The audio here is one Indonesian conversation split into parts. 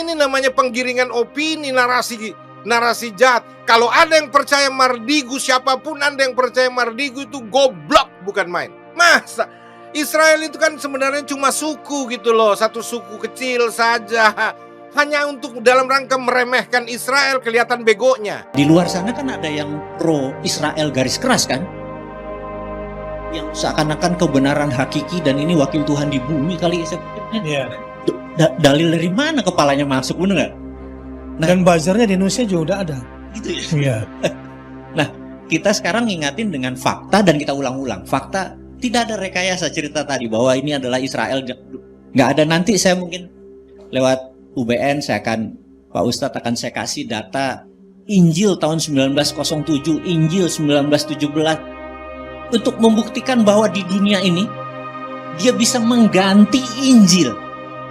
Ini namanya penggiringan opini, narasi jahat. Kalau ada yang percaya Mardigu, siapapun Anda yang percaya Mardigu itu goblok bukan main. Masa Israel itu kan sebenarnya cuma suku gitu loh, satu suku kecil saja. Hanya untuk dalam rangka meremehkan Israel, kelihatan begonya. Di luar sana kan ada yang pro Israel garis keras kan, yang seakan-akan kebenaran hakiki dan ini wakil Tuhan di bumi kali ya. Dalil dari mana kepalanya masuk, bener nggak? Nah, dan buzzernya di Indonesia juga udah ada. Gitu ya. Iya. Nah, kita sekarang ngingatin dengan fakta dan kita ulang-ulang. Fakta, tidak ada rekayasa cerita tadi bahwa ini adalah Israel. Nggak ada. Nanti saya mungkin lewat UBN Pak Ustadz akan saya kasih data Injil tahun 1907, Injil 1917 untuk membuktikan bahwa di dunia ini dia bisa mengganti Injil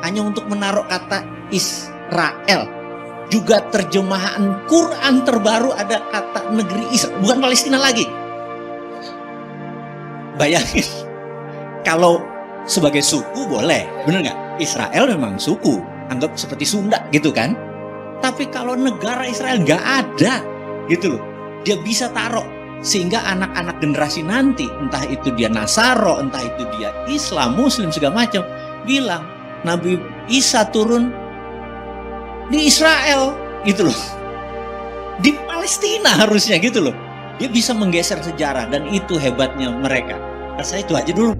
hanya untuk menaruh kata Israel. Juga terjemahan Quran terbaru ada kata negeri Israel, bukan Palestina lagi. Bayangin, kalau sebagai suku boleh, bener nggak? Israel memang suku, anggap seperti Sunda gitu kan. Tapi kalau negara Israel nggak ada gitu loh. Dia bisa taruh sehingga anak-anak generasi nanti, entah itu dia Nasaro, entah itu dia Islam, Muslim segala macam, bilang Nabi Isa turun di Israel gitu loh. Di Palestina harusnya gitu loh. Dia bisa menggeser sejarah dan itu hebatnya mereka. Saya itu aja dulu.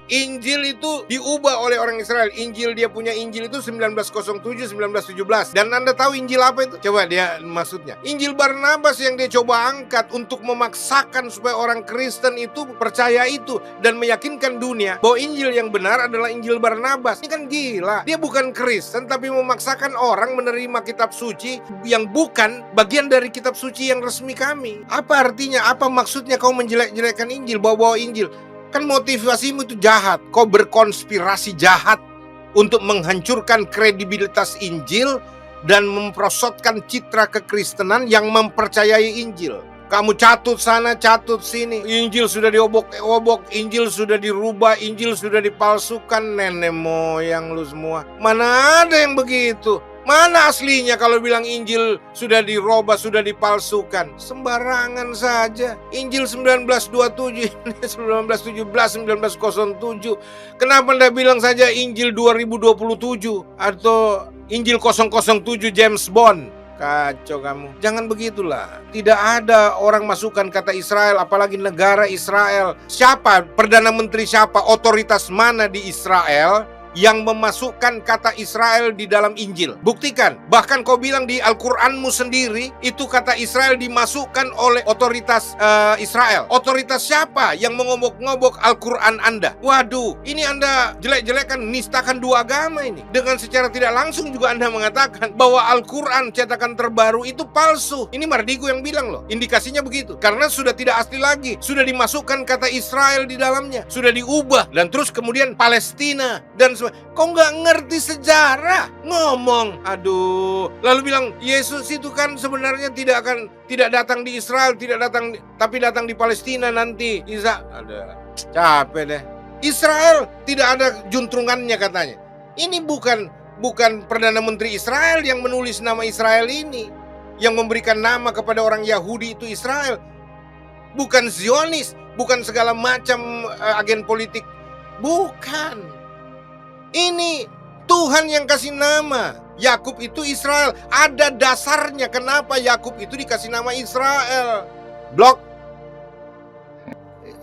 Injil itu diubah oleh orang Israel. Dia punya Injil itu 1907, 1917. Dan Anda tahu Injil apa itu? Coba dia maksudnya. Injil Barnabas yang dia coba angkat untuk memaksakan supaya orang Kristen itu percaya itu dan meyakinkan dunia bahwa Injil yang benar adalah Injil Barnabas. Ini kan gila. Dia bukan Kristen tapi memaksakan orang menerima kitab suci yang bukan bagian dari kitab suci yang resmi kami. Apa artinya? Apa maksudnya kau menjelek-jelekkan Injil, bawa-bawa Injil? Kan motivasimu itu jahat. Kau berkonspirasi jahat untuk menghancurkan kredibilitas Injil dan memperosotkan citra kekristenan yang mempercayai Injil. Kamu catut sana, catut sini. Injil sudah diobok-obok, Injil sudah dirubah, Injil sudah dipalsukan. Nenek moyang lu semua. Mana ada yang begitu? Mana aslinya kalau bilang Injil sudah dirubah, sudah dipalsukan? Sembarangan saja. Injil 1927, 1917, 1907. Kenapa Anda bilang saja Injil 2027 atau Injil 007 James Bond? Kacau kamu. Jangan begitulah. Tidak ada orang masukkan kata Israel, apalagi negara Israel. Siapa? Perdana Menteri siapa? Otoritas mana di Israel yang memasukkan kata Israel di dalam Injil? Buktikan. Bahkan kau bilang di Al-Quranmu sendiri itu kata Israel dimasukkan oleh otoritas Israel. Otoritas siapa yang mengobok-ngobok Al-Quran Anda? Waduh, ini Anda jelek-jelekan, nistakan dua agama ini. Dengan secara tidak langsung juga Anda mengatakan bahwa Al-Quran cetakan terbaru itu palsu. Ini Mardigu yang bilang loh. Indikasinya begitu. Karena sudah tidak asli lagi. Sudah dimasukkan kata Israel di dalamnya. Sudah diubah. Dan terus kemudian Palestina dan kau nggak ngerti sejarah, ngomong, aduh, lalu bilang Yesus itu kan sebenarnya tidak datang di Israel, tapi datang di Palestina nanti. Ada capek deh. Israel tidak ada juntrungannya katanya. Ini bukan Perdana Menteri Israel yang menulis nama Israel ini, yang memberikan nama kepada orang Yahudi itu Israel, bukan Zionis, bukan segala macam agen politik, bukan. Ini Tuhan yang kasih nama. Yakub itu Israel. Ada dasarnya kenapa Yakub itu dikasih nama Israel. Blok.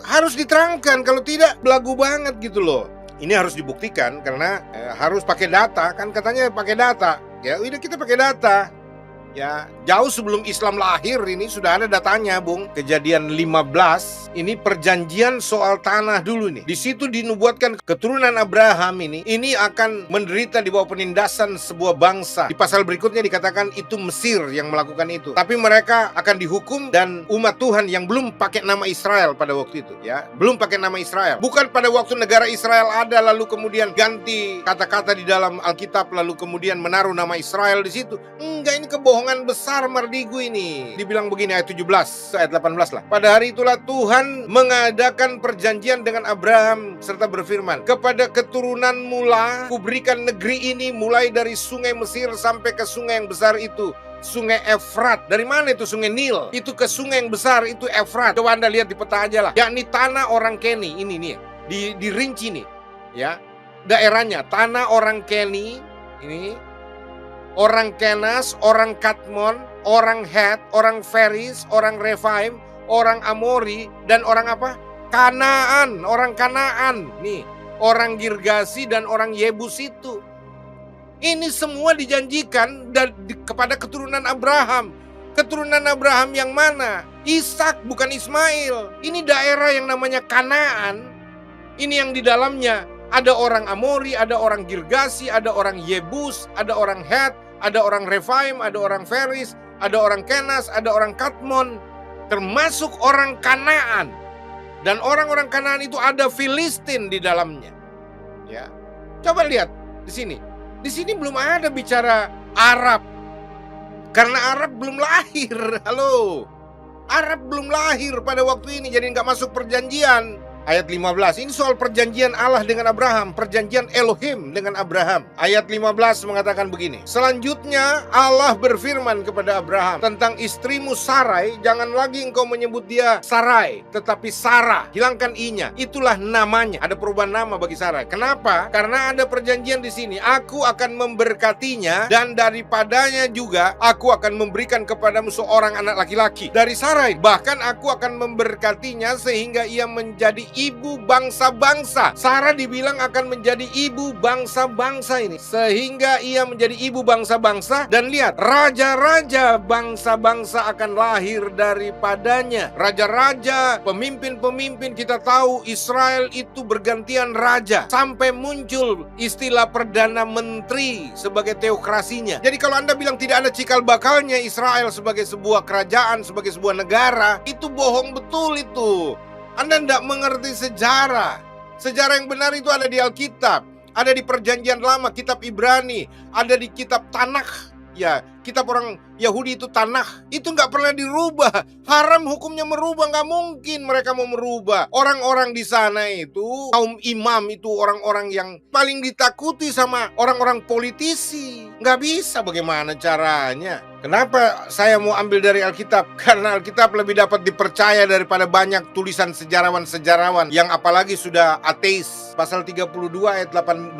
Harus diterangkan, kalau tidak belagu banget gitu loh. Ini harus dibuktikan karena harus pakai data. Kan katanya pakai data. Ya udah kita pakai data. Ya, jauh sebelum Islam lahir ini sudah ada datanya, Bung. Kejadian 15, ini perjanjian soal tanah dulu nih. Di situ dinubuatkan keturunan Abraham ini akan menderita di bawah penindasan sebuah bangsa. Di pasal berikutnya dikatakan itu Mesir yang melakukan itu. Tapi mereka akan dihukum dan umat Tuhan yang belum pakai nama Israel pada waktu itu, ya. Belum pakai nama Israel. Bukan pada waktu negara Israel ada lalu kemudian ganti kata-kata di dalam Alkitab lalu kemudian menaruh nama Israel di situ. Enggak, ini kebohongan bohongan besar Mardigu ini. Dibilang begini ayat 17, ayat 18 lah. Pada hari itulah Tuhan mengadakan perjanjian dengan Abraham serta berfirman, kepada keturunan mula kuberikan negeri ini mulai dari sungai Mesir sampai ke sungai yang besar itu, Sungai Efrat. Dari mana itu sungai Nil? Itu ke sungai yang besar, itu Efrat. Coba Anda lihat di peta aja lah. Yakni tanah orang Keni. Ini nih, dirinci nih. Ya, daerahnya. Tanah orang Keni. Ini. Orang Kenas, orang Katmon, orang Het, orang Feris, orang Refaim, orang Amori, dan orang apa? Kanaan. Orang Kanaan. Nih, orang Girgasi dan orang Yebus itu. Ini semua dijanjikan kepada keturunan Abraham. Keturunan Abraham yang mana? Ishak, bukan Ismail. Ini daerah yang namanya Kanaan. Ini yang di dalamnya ada orang Amori, ada orang Girgasi, ada orang Yebus, ada orang Het, ada orang Refaim, ada orang Feris, ada orang Kenas, ada orang Katmon, termasuk orang Kanaan. Dan orang-orang Kanaan itu ada Filistin di dalamnya. Ya. Coba lihat di sini. Di sini belum ada bicara Arab. Karena Arab belum lahir. Halo. Arab belum lahir pada waktu ini, jadi nggak masuk perjanjian. Ayat 15, ini soal perjanjian Allah dengan Abraham, perjanjian Elohim dengan Abraham. Ayat 15 mengatakan begini, selanjutnya Allah berfirman kepada Abraham tentang istrimu Sarai, jangan lagi engkau menyebut dia Sarai, tetapi Sarah, hilangkan i-nya, itulah namanya. Ada perubahan nama bagi Sarai. Kenapa? Karena ada perjanjian di sini, aku akan memberkatinya dan daripadanya juga aku akan memberikan kepadamu seorang anak laki-laki dari Sarai. Bahkan aku akan memberkatinya sehingga ia menjadi ibu bangsa-bangsa. Sarah dibilang akan menjadi ibu bangsa-bangsa ini. Sehingga ia menjadi ibu bangsa-bangsa. Dan lihat, raja-raja bangsa-bangsa akan lahir daripadanya. Raja-raja, pemimpin-pemimpin, kita tahu Israel itu bergantian raja. Sampai muncul istilah Perdana Menteri sebagai teokrasinya. Jadi kalau Anda bilang tidak ada cikal bakalnya Israel sebagai sebuah kerajaan, sebagai sebuah negara, itu bohong betul itu. Anda tidak mengerti sejarah. Sejarah yang benar itu ada di Alkitab, ada di Perjanjian Lama, kitab Ibrani, ada di kitab Tanakh. Ya, kitab orang Yahudi itu Tanakh. Itu nggak pernah dirubah. Haram hukumnya merubah, nggak mungkin mereka mau merubah. Orang-orang di sana itu, kaum imam itu orang-orang yang paling ditakuti sama orang-orang politisi. Nggak bisa, bagaimana caranya? Kenapa saya mau ambil dari Alkitab? Karena Alkitab lebih dapat dipercaya daripada banyak tulisan sejarawan-sejarawan yang apalagi sudah ateis. Pasal 32 ayat 28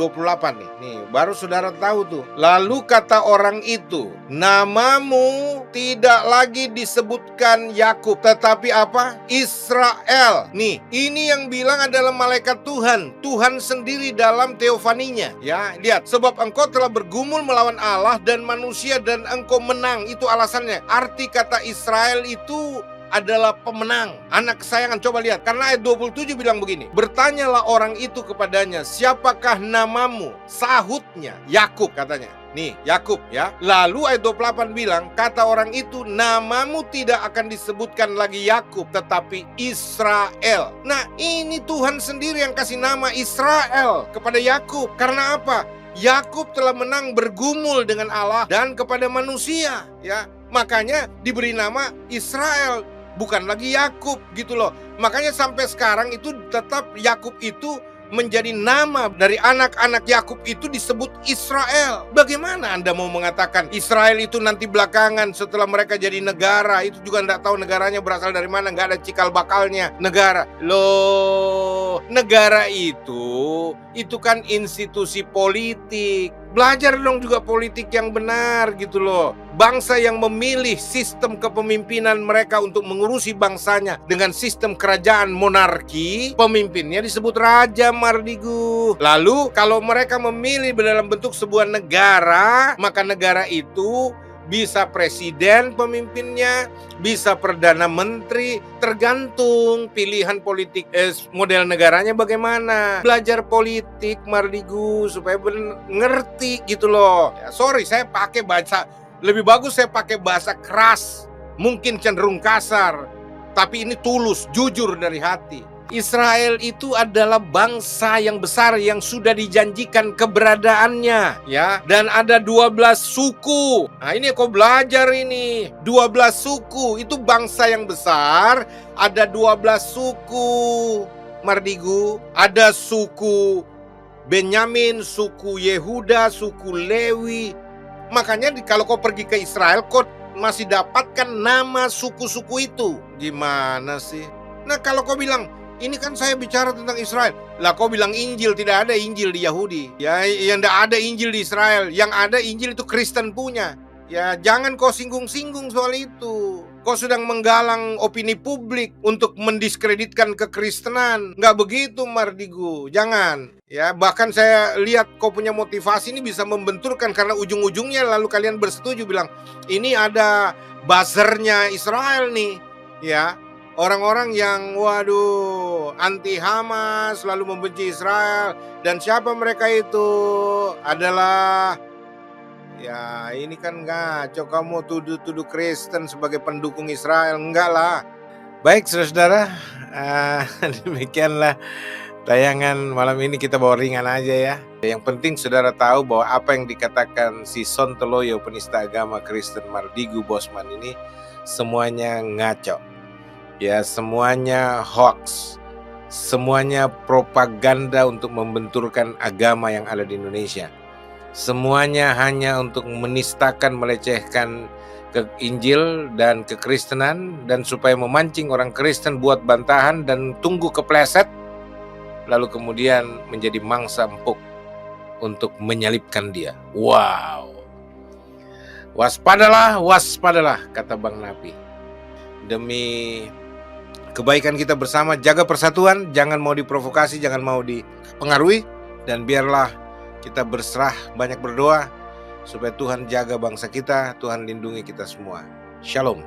nih. Nih, baru saudara tahu tuh. Lalu kata orang itu, namamu tidak lagi disebutkan Yakub, tetapi apa? Israel. Nih, ini yang bilang adalah malaikat Tuhan. Tuhan sendiri dalam teofaninya. Ya, lihat. Sebab engkau telah bergumul melawan Allah dan manusia dan engkau menang. Itu alasannya. Arti kata Israel itu adalah pemenang, anak kesayangan. Coba lihat, karena ayat 27 bilang begini, bertanyalah orang itu kepadanya, siapakah namamu? Sahutnya, Yakub katanya. Nih, Yakub ya. Lalu ayat 28 bilang, kata orang itu, namamu tidak akan disebutkan lagi Yakub, tetapi Israel. Nah, ini Tuhan sendiri yang kasih nama Israel kepada Yakub. Karena apa? Yakub telah menang bergumul dengan Allah dan kepada manusia, ya. Makanya diberi nama Israel, bukan lagi Yakub gitu loh. Makanya sampai sekarang itu tetap Yakub itu menjadi nama dari anak-anak Yakub itu disebut Israel. Bagaimana Anda mau mengatakan Israel itu nanti belakangan setelah mereka jadi negara, itu juga tidak tahu negaranya berasal dari mana, nggak ada cikal bakalnya negara. Loh, negara itu kan institusi politik. Belajar dong juga politik yang benar gitu loh. Bangsa yang memilih sistem kepemimpinan mereka untuk mengurusi bangsanya dengan sistem kerajaan monarki, pemimpinnya disebut raja Mardigu. Lalu kalau mereka memilih dalam bentuk sebuah negara, maka negara itu bisa presiden pemimpinnya, bisa perdana menteri, tergantung pilihan politik model negaranya bagaimana. Belajar politik Mardigu supaya ngerti gitu loh. Ya, sorry, saya pakai bahasa lebih bagus, saya pakai bahasa keras, mungkin cenderung kasar, tapi ini tulus, jujur dari hati. Israel itu adalah bangsa yang besar yang sudah dijanjikan keberadaannya, ya. Dan ada 12 suku. Nah, ini kau belajar ini. 12 suku, itu bangsa yang besar, ada 12 suku. Mardigu, ada suku Benyamin, suku Yehuda, suku Lewi. Makanya kalau kau pergi ke Israel, kau masih dapatkan nama suku-suku itu. Gimana sih? Nah, kalau kau bilang, ini kan saya bicara tentang Israel. Lah kau bilang Injil, tidak ada Injil di Yahudi. Ya, yang tidak ada Injil di Israel. Yang ada Injil itu Kristen punya. Ya, jangan kau singgung-singgung soal itu. Kau sedang menggalang opini publik untuk mendiskreditkan kekristenan. Nggak begitu, Mardigu. Jangan. Ya, bahkan saya lihat kau punya motivasi ini bisa membenturkan, karena ujung-ujungnya lalu kalian bersetuju bilang, ini ada buzzernya Israel nih. Ya, orang-orang yang waduh anti Hamas, lalu membenci Israel. Dan siapa mereka itu? Adalah, ya ini kan ngaco, kamu tuduh-tuduh Kristen sebagai pendukung Israel. Enggak lah. Baik saudara-saudara, demikianlah tayangan malam ini, kita bawa ringan aja ya. Yang penting saudara tahu bahwa apa yang dikatakan si Sontoloyo, penista agama Kristen Mardigu Bosman ini semuanya ngaco. Ya, semuanya hoax, semuanya propaganda untuk membenturkan agama yang ada di Indonesia. Semuanya hanya untuk menistakan, melecehkan ke Injil dan kekristenan, dan supaya memancing orang Kristen buat bantahan dan tunggu kepleset, lalu kemudian menjadi mangsa empuk untuk menyalibkan dia. Wow. Waspadalah, waspadalah, kata Bang Napi. Demi kebaikan kita bersama, jaga persatuan, jangan mau diprovokasi, jangan mau dipengaruhi, dan biarlah kita berserah, banyak berdoa supaya Tuhan jaga bangsa kita, Tuhan lindungi kita semua. Shalom.